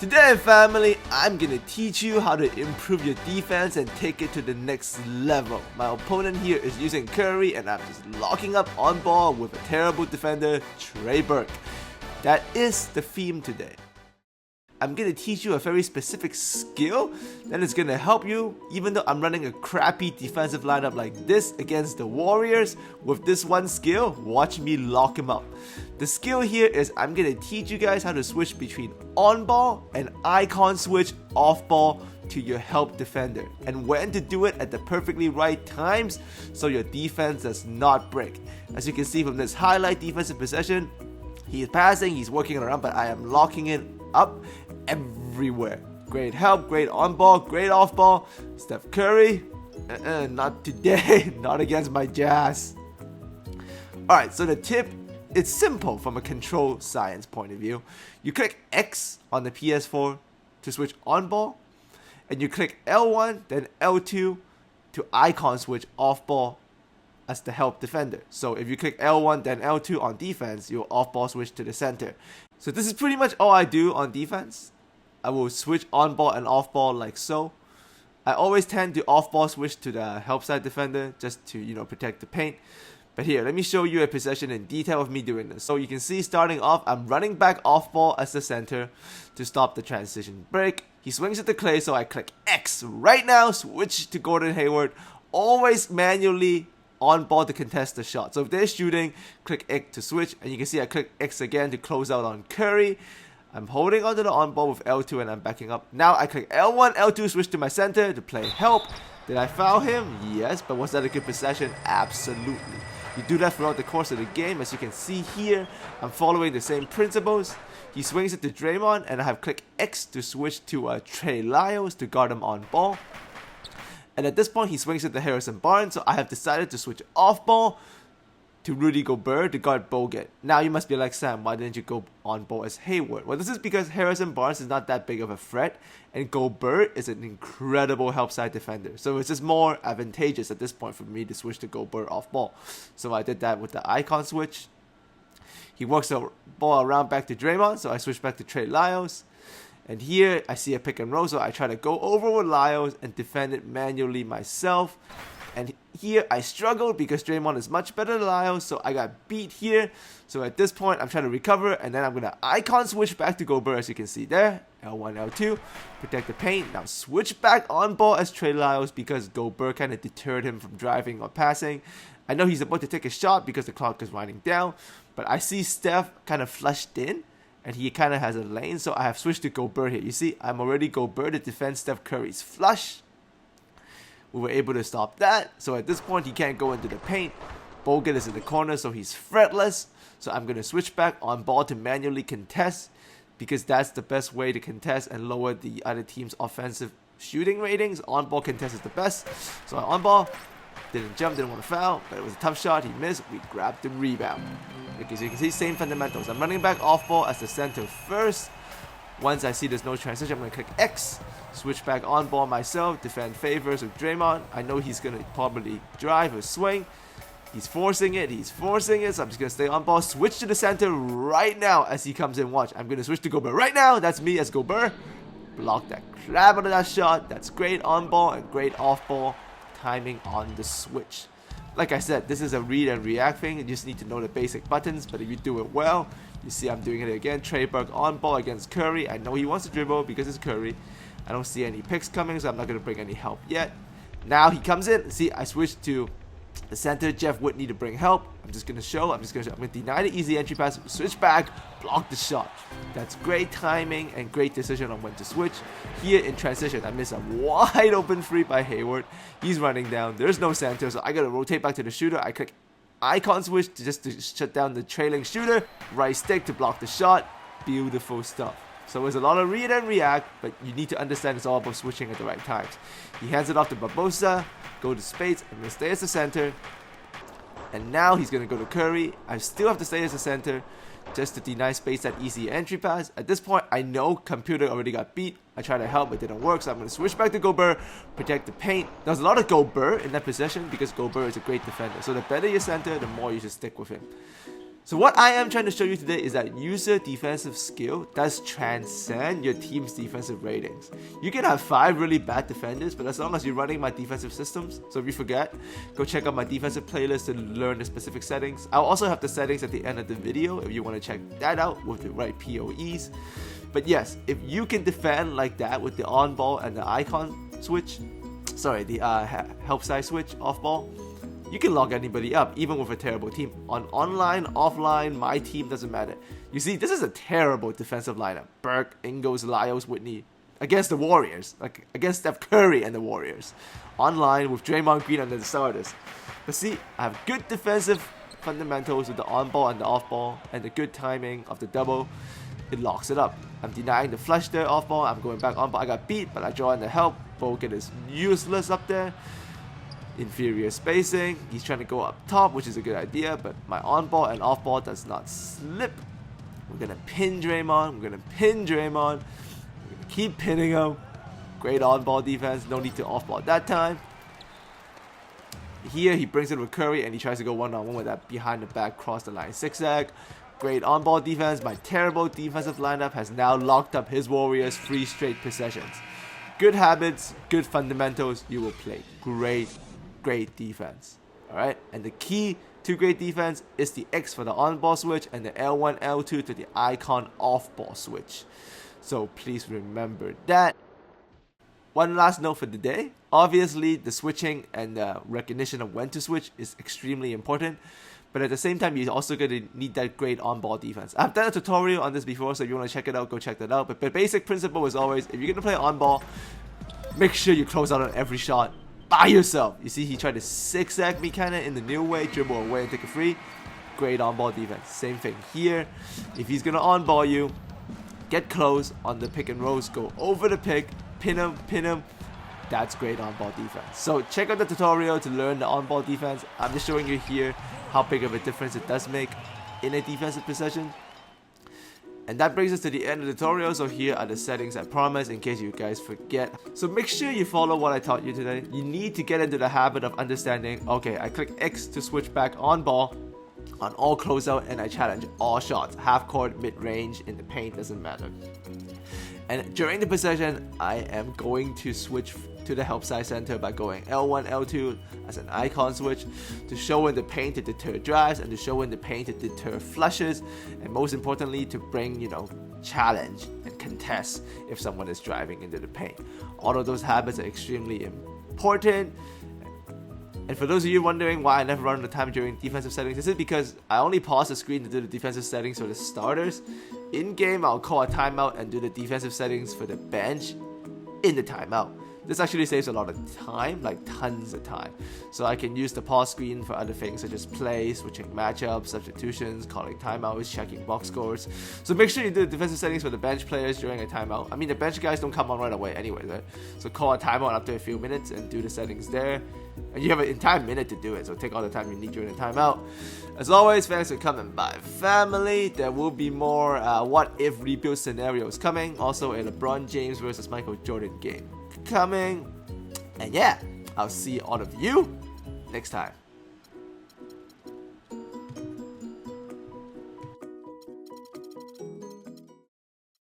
Today, family, I'm gonna teach you how to improve your defense and take it to the next level. My opponent here is using Curry, and I'm just locking up on ball with a terrible defender, Trey Burke. That is the theme today. I'm gonna teach you a very specific skill that is gonna help you, even though I'm running a crappy defensive lineup like this against the Warriors. With this one skill, watch me lock him up. The skill here is I'm gonna teach you guys how to switch between on ball and icon switch off ball to your help defender, and when to do it at the perfectly right times so your defense does not break. As you can see from this highlight defensive possession, he is passing, he's working around, but I am locking it up everywhere. Great help, great on ball, great off ball. Steph Curry, not today, not against my Jazz. Alright, so the tip, it's simple from a control science point of view. You click X on the PS4 to switch on ball, and you click L1 then L2 to icon switch off ball as the help defender. So if you click L1 then L2 on defense, you'll off ball switch to the center. So this is pretty much all I do on defense. I will switch on ball and off ball like so. I always tend to off ball switch to the help side defender just to protect the paint. But here, let me show you a possession in detail of me doing this. So you can see starting off, I'm running back off ball as the center to stop the transition break. He swings at the Clay, so I click X right now, switch to Gordon Hayward. Always manually on ball to contest the shot. So if they're shooting, click X to switch, and you can see I click X again to close out on Curry. I'm holding onto the on ball with L2 and I'm backing up. Now I click L1, L2, switch to my center to play help. Did I foul him? Yes, but was that a good possession? Absolutely. You do that throughout the course of the game. As you can see here, I'm following the same principles. He swings it to Draymond, and I have click X to switch to Trey Lyles to guard him on ball. And at this point, he swings it to Harrison Barnes, so I have decided to switch off ball to Rudy Gobert to guard Bogut. Now you must be like, Sam, why didn't you go on ball as Hayward? Well, this is because Harrison Barnes is not that big of a threat, and Gobert is an incredible help side defender. So it's just more advantageous at this point for me to switch to Gobert off ball. So I did that with the icon switch. He works the ball around back to Draymond, so I switch back to Trey Lyles. And here I see a pick and roll, so I try to go over with Lyles and defend it manually myself. And here I struggled because Draymond is much better than Lyles, so I got beat here. So at this point I'm trying to recover, and then I'm going to icon switch back to Gobert, as you can see there. L1, L2, protect the paint. Now switch back on ball as Trey Lyles because Gobert kind of deterred him from driving or passing. I know he's about to take a shot because the clock is winding down, but I see Steph kind of flushed in, and he kind of has a lane, so I have switched to Gobert here. You see, I'm already Gobert to defend Steph Curry's flush. We were able to stop that, so at this point he can't go into the paint. Bogut is in the corner, so he's fretless. So I'm going to switch back on ball to manually contest, because that's the best way to contest and lower the other team's offensive shooting ratings. On ball contest is the best. So on ball, didn't jump, didn't want to foul, but it was a tough shot. He missed. We grabbed the rebound. Okay, so you can see same fundamentals. I'm running back off ball as the center first. Once I see there's no transition, I'm going to click X, switch back on ball myself, defend favors with Draymond. I know he's going to probably drive or swing. He's forcing it, so I'm just going to stay on ball, switch to the center right now as he comes in. Watch, I'm going to switch to Gobert right now. That's me as Gobert. Block that crap out of that shot. That's great on ball and great off ball timing on the switch. Like I said, this is a read and react thing. You just need to know the basic buttons, but if you do it well, you see I'm doing it again. Trey Burke on ball against Curry. I know he wants to dribble because it's Curry. I don't see any picks coming, so I'm not going to bring any help yet. Now he comes in. See, I switched to the center, Jeff Whitney, to bring help. I'm going to deny the easy entry pass, switch back, block the shot. That's great timing and great decision on when to switch. Here in transition, I miss a wide open three by Hayward. He's running down. There's no center, so I got to rotate back to the shooter. I click icon switch to shut down the trailing shooter. Right stick to block the shot. Beautiful stuff. So there's a lot of read and react, but you need to understand it's all about switching at the right times. He hands it off to Barbosa, go to Spades, I'm going to stay as the center. And now he's going to go to Curry. I still have to stay as the center just to deny Spades that easy entry pass. At this point, I know Computer already got beat. I tried to help, but it didn't work, so I'm going to switch back to Gobert, protect the paint. There's a lot of Gobert in that possession because Gobert is a great defender. So the better your center, the more you should stick with him. So what I am trying to show you today is that user defensive skill does transcend your team's defensive ratings. You can have 5 really bad defenders, but as long as you're running my defensive systems, so if you forget, go check out my defensive playlist to learn the specific settings. I'll also have the settings at the end of the video if you want to check that out with the right POEs. But yes, if you can defend like that with the on ball and the icon switch, sorry, the help side switch off ball, you can lock anybody up, even with a terrible team. On online, offline, my team doesn't matter. You see, this is a terrible defensive lineup. Burke, Ingles, Lyles, Whitney against the Warriors, like against Steph Curry and the Warriors. Online with Draymond Green under the starters. But see, I have good defensive fundamentals with the on ball and the off ball, and the good timing of the double. It locks it up. I'm denying the flush there off ball. I'm going back on ball. I got beat, but I draw in the help. Bogut is useless up there. Inferior spacing. He's trying to go up top, which is a good idea, but my on ball and off ball does not slip. We're gonna pin Draymond. We're gonna pin Draymond. We're gonna keep pinning him. Great on ball defense. No need to off ball at that time. Here he brings it with Curry and he tries to go one-on-one with that behind the back cross the line zigzag. Great on ball defense. My terrible defensive lineup has now locked up his Warriors 3 straight possessions. Good habits, good fundamentals. You will play great defense. Alright, and the key to great defense is the X for the on-ball switch and the L1, L2 to the icon off-ball switch. So please remember that. One last note for the day. Obviously, the switching and the recognition of when to switch is extremely important. But at the same time, you're also going to need that great on-ball defense. I've done a tutorial on this before, so if you want to check it out, go check that out. But the basic principle is always, if you're going to play on-ball, make sure you close out on every shot by yourself. You see, he tried to zigzag me kind of in the new way, dribble away and take a free. Great on-ball defense. Same thing here. If he's going to on-ball you, get close on the pick and rolls, go over the pick, pin him. That's great on-ball defense. So check out the tutorial to learn the on-ball defense. I'm just showing you here how big of a difference it does make in a defensive possession. And that brings us to the end of the tutorial. So here are the settings I promised in case you guys forget. So make sure you follow what I taught you today. You need to get into the habit of understanding, okay, I click X to switch back on ball on all closeout and I challenge all shots. Half court, mid-range, in the paint, doesn't matter. And during the possession, I am going to switch to the help side center by going L1, L2 as an icon switch to show in the paint to deter drives and to show in the paint to deter flushes, and most importantly to bring, challenge and contest if someone is driving into the paint. All of those habits are extremely important. And for those of you wondering why I never run out of time during defensive settings, this is because I only pause the screen to do the defensive settings for the starters. In game, I'll call a timeout and do the defensive settings for the bench in the timeout. This actually saves a lot of time, like tons of time. So I can use the pause screen for other things such as play, switching matchups, substitutions, calling timeouts, checking box scores. So make sure you do the defensive settings for the bench players during a timeout. I mean, the bench guys don't come on right away anyway, right? So call a timeout after a few minutes and do the settings there. And you have an entire minute to do it, so take all the time you need during the timeout. As always, thanks for coming by, family. There will be more what if rebuild scenarios coming. Also a LeBron James versus Michael Jordan game coming. And yeah, I'll see all of you next time.